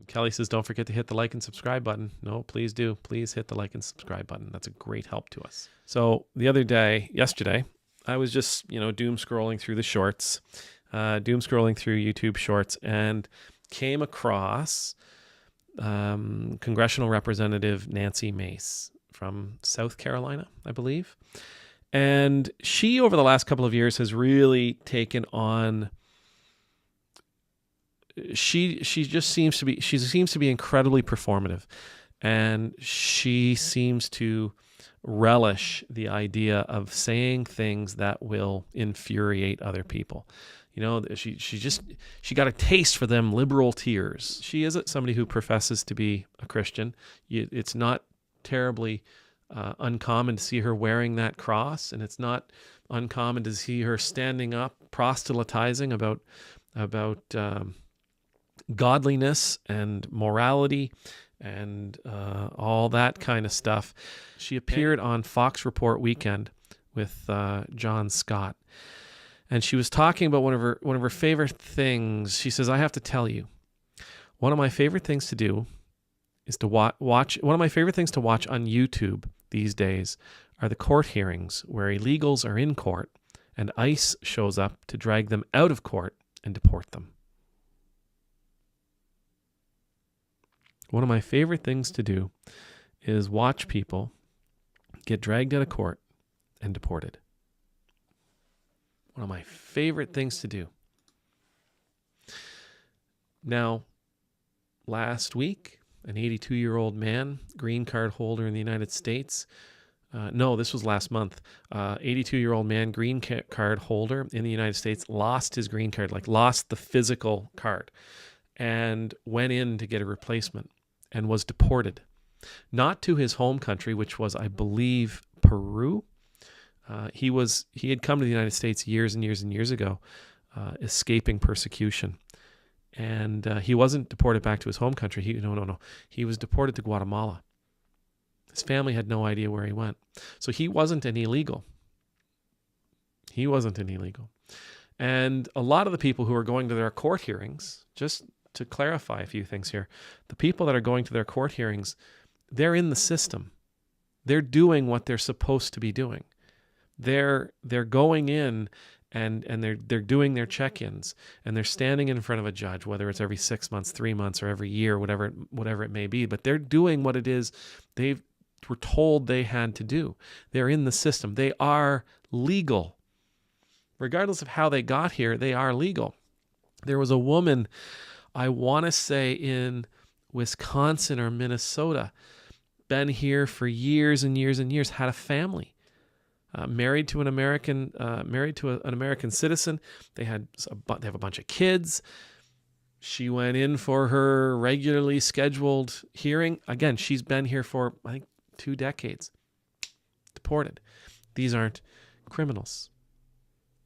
Kelly says, don't forget to hit the like and subscribe button. No, please do. Please hit the like and subscribe button. That's a great help to us. So yesterday, I was just, doom scrolling through the shorts, doom scrolling through YouTube shorts, and came across Congressional Representative Nancy Mace from South Carolina, I believe. And she, over the last couple of years, has really taken on... She seems to be incredibly performative, and she seems to relish the idea of saying things that will infuriate other people. She got a taste for them liberal tears. She is somebody who professes to be a Christian. It's not terribly uncommon to see her wearing that cross, and it's not uncommon to see her standing up proselytizing about godliness and morality and all that kind of stuff. She appeared on Fox Report Weekend with John Scott, and she was talking about one of her favorite things. She says, "I have to tell you, one of my favorite things to do is to watch. One of my favorite things to watch on YouTube these days are the court hearings where illegals are in court and ICE shows up to drag them out of court and deport them. One of my favorite things to do is watch people get dragged out of court and deported. One of my favorite things to do." Now, last week, an 82-year-old man, green card holder in the United States. No, this was last month. 82-year-old man, green card holder in the United States, lost his green card, lost the physical card, and went in to get a replacement and was deported. Not to his home country, which was, I believe, Peru. He had come to the United States years and years and years ago, escaping persecution. And he wasn't deported back to his home country. No. He was deported to Guatemala. His family had no idea where he went. So he wasn't an illegal. And a lot of the people who are going to their court hearings, just to clarify a few things here, the people that are going to their court hearings, they're in the system. They're doing what they're supposed to be doing. They're going in and they're doing their check-ins, and they're standing in front of a judge, whether it's every 6 months, 3 months, or every year, whatever it may be. But they're doing what it is they were told they had to do. They're in the system. They are legal. Regardless of how they got here, they are legal. There was a woman, I want to say in Wisconsin or Minnesota, been here for years and years and years, had a family, married to an American citizen. They have a bunch of kids. She went in for her regularly scheduled hearing. Again, she's been here for, I think, 2 decades. Deported. These aren't criminals.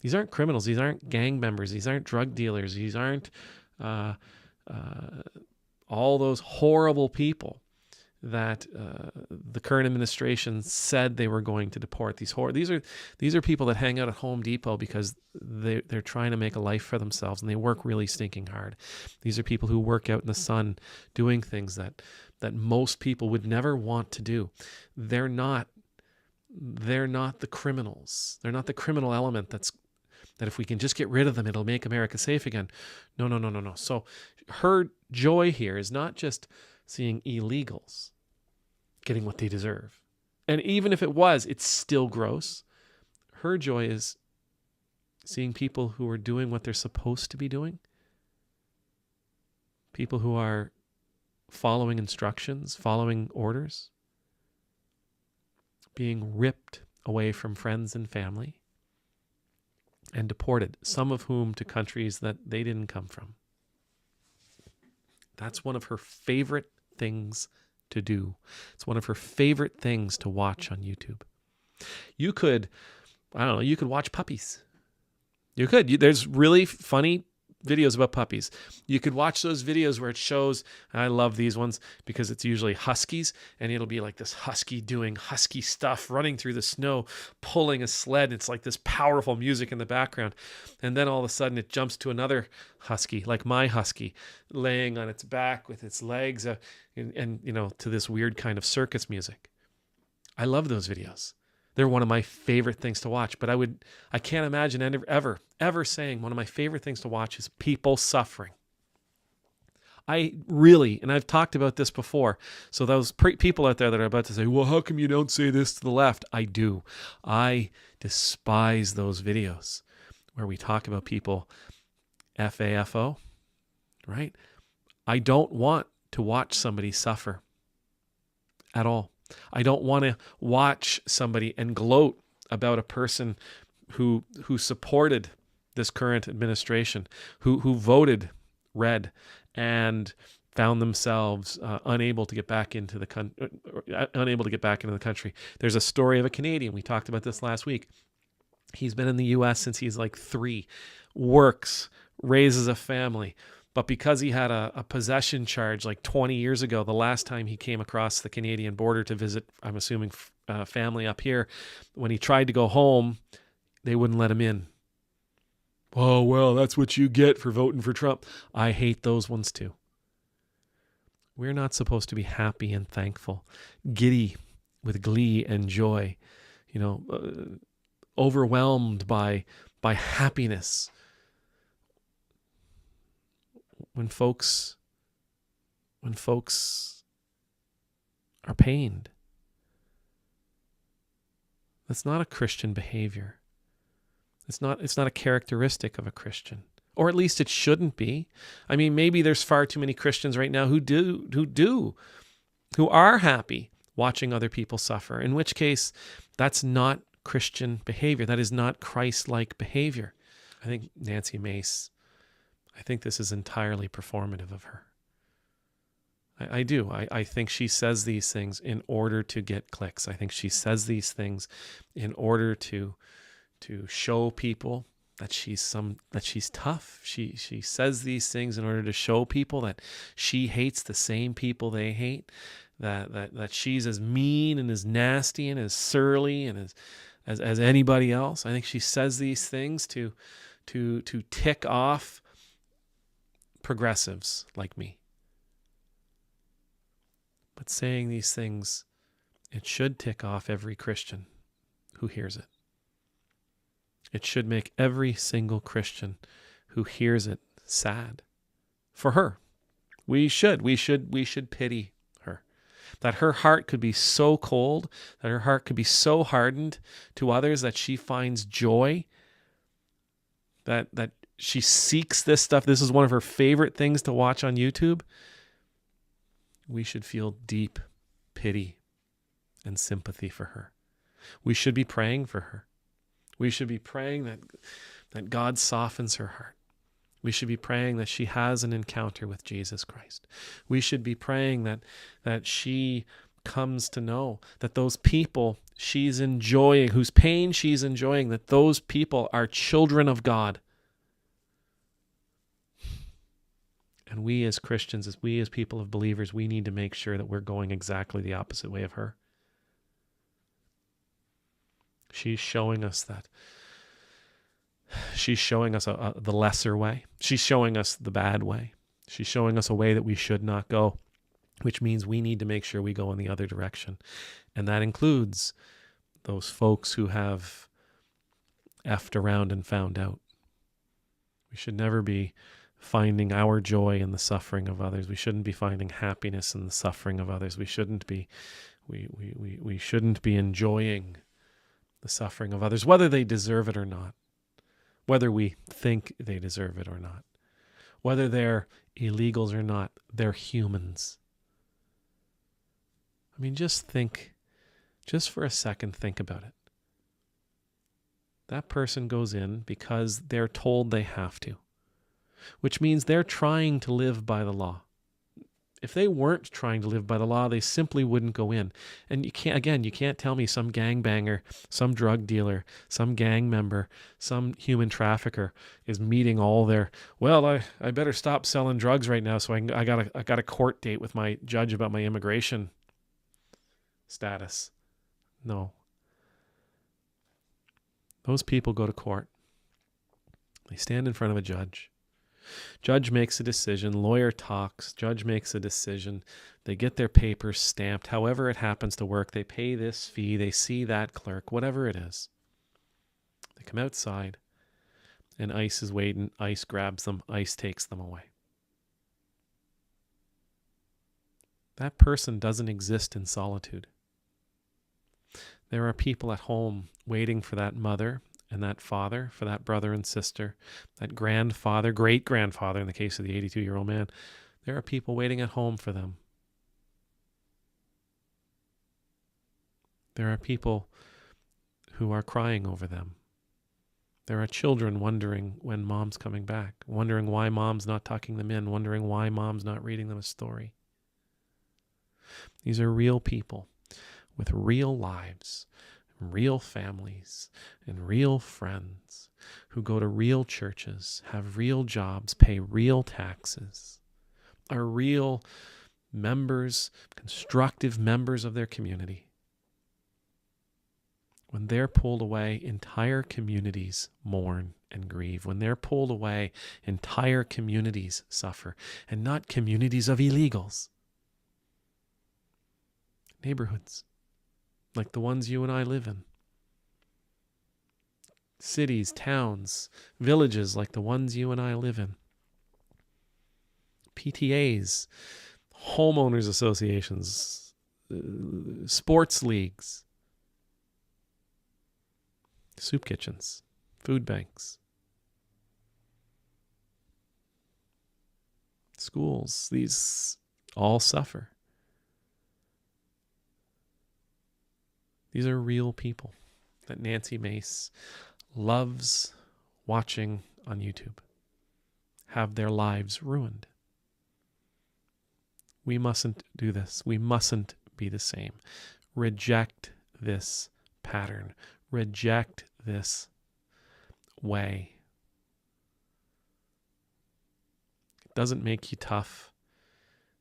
These aren't criminals. These aren't gang members. These aren't drug dealers. These aren't all those horrible people that the current administration said they were going to deport. These are people that hang out at Home Depot because they're trying to make a life for themselves, and they work really stinking hard. These are people who work out in the sun doing things that most people would never want to do. They're not the criminals. They're not the criminal element that if we can just get rid of them, it'll make America safe again. No. So her joy here is not just seeing illegals getting what they deserve. And even if it was, it's still gross. Her joy is seeing people who are doing what they're supposed to be doing. People who are following instructions, following orders, being ripped away from friends and family, and deported, some of whom to countries that they didn't come from. That's one of her favorite things to do. It's one of her favorite things to watch on YouTube. You could watch puppies. You could. There's really funny videos about puppies. You could watch those videos where it shows, I love these ones because it's usually huskies, and it'll be like this husky doing husky stuff, running through the snow, pulling a sled. It's like this powerful music in the background. And then all of a sudden it jumps to another husky, like my husky, laying on its back with its legs and to this weird kind of circus music. I love those videos. They're one of my favorite things to watch, but I can't imagine ever saying one of my favorite things to watch is people suffering. I really, and I've talked about this before, so those people out there that are about to say, well, how come you don't say this to the left? I do. I despise those videos where we talk about people FAFO, right? I don't want to watch somebody suffer at all. I don't want to watch somebody and gloat about a person who supported this current administration, who voted red and found themselves unable to get back into the country. There's a story of a Canadian. We talked about this last week. He's been in the U.S. since he's like 3, works, raises a family. But because he had a possession charge like 20 years ago, the last time he came across the Canadian border to visit, I'm assuming, family up here, when he tried to go home, they wouldn't let him in. Oh, well, that's what you get for voting for Trump. I hate those ones too. We're not supposed to be happy and thankful, giddy with glee and joy, overwhelmed by happiness. When folks are pained, that's not a Christian behavior. It's not a characteristic of a Christian, or at least it shouldn't be. I mean, maybe there's far too many Christians right now who are happy watching other people suffer, in which case that's not Christian behavior. That is not Christ-like behavior. I think Nancy Mace, I think this is entirely performative of her. I do. I think she says these things in order to get clicks. I think she says these things in order to show people that she's tough. She says these things in order to show people that she hates the same people they hate, that she's as mean and as nasty and as surly and as anybody else. I think she says these things to tick off progressives like me. But saying these things, it should tick off every Christian who hears it. It should make every single Christian who hears it sad for her. We should pity her. That her heart could be so cold, that her heart could be so hardened to others that she finds joy, that she seeks this stuff. This is one of her favorite things to watch on YouTube. We should feel deep pity and sympathy for her. We should be praying for her. We should be praying that God softens her heart. We should be praying that she has an encounter with Jesus Christ. We should be praying that she comes to know that those people she's enjoying, whose pain she's enjoying, that those people are children of God. And we as Christians, as people of believers, we need to make sure that we're going exactly the opposite way of her. She's showing us that. She's showing us the lesser way. She's showing us the bad way. She's showing us a way that we should not go, which means we need to make sure we go in the other direction. And that includes those folks who have effed around and found out. We should never be finding our joy in the suffering of others. We shouldn't be finding happiness in the suffering of others. We shouldn't be enjoying the suffering of others, whether they deserve it or not, whether we think they deserve it or not, whether they're illegals or not. They're humans. I mean, just for a second, think about it. That person goes in because they're told they have to, which means they're trying to live by the law. If they weren't trying to live by the law, they simply wouldn't go in. And you can't tell me some gangbanger, some drug dealer, some gang member, some human trafficker is meeting all their, well, I better stop selling drugs right now, so I got a court date with my judge about my immigration status. No. Those people go to court. They stand in front of a judge. Judge makes a decision. Lawyer talks. Judge makes a decision. They get their papers stamped. However it happens to work. They pay this fee. They see that clerk. Whatever it is. They come outside, and ICE is waiting. ICE grabs them. ICE takes them away. That person doesn't exist in solitude. There are people at home waiting for that mother and that father, for that brother and sister, that grandfather, great-grandfather in the case of the 82-year-old man. There are people waiting at home for them. There are people who are crying over them. There are children wondering when mom's coming back, wondering why mom's not tucking them in, wondering why mom's not reading them a story. These are real people with real lives, real families, and real friends who go to real churches, have real jobs, pay real taxes, are real members, constructive members of their community. When they're pulled away, entire communities mourn and grieve. When they're pulled away, entire communities suffer, and not communities of illegals. Neighborhoods like the ones you and I live in. Cities, towns, villages like the ones you and I live in. PTAs, homeowners associations, sports leagues, soup kitchens, food banks, schools, these all suffer. These are real people that Nancy Mace loves watching on YouTube have their lives ruined. We mustn't do this. We mustn't be the same. Reject this pattern. Reject this way. It doesn't make you tough.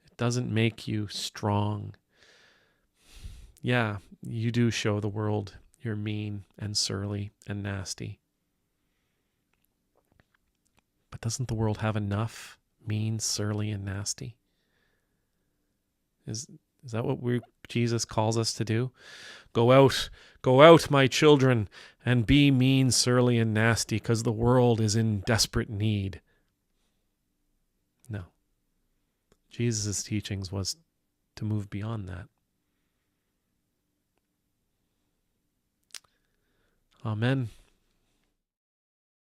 It doesn't make you strong. Yeah, you do show the world you're mean and surly and nasty. But doesn't the world have enough mean, surly, and nasty? Is that what Jesus calls us to do? Go out, my children, and be mean, surly, and nasty, because the world is in desperate need. No. Jesus' teachings was to move beyond that. Amen.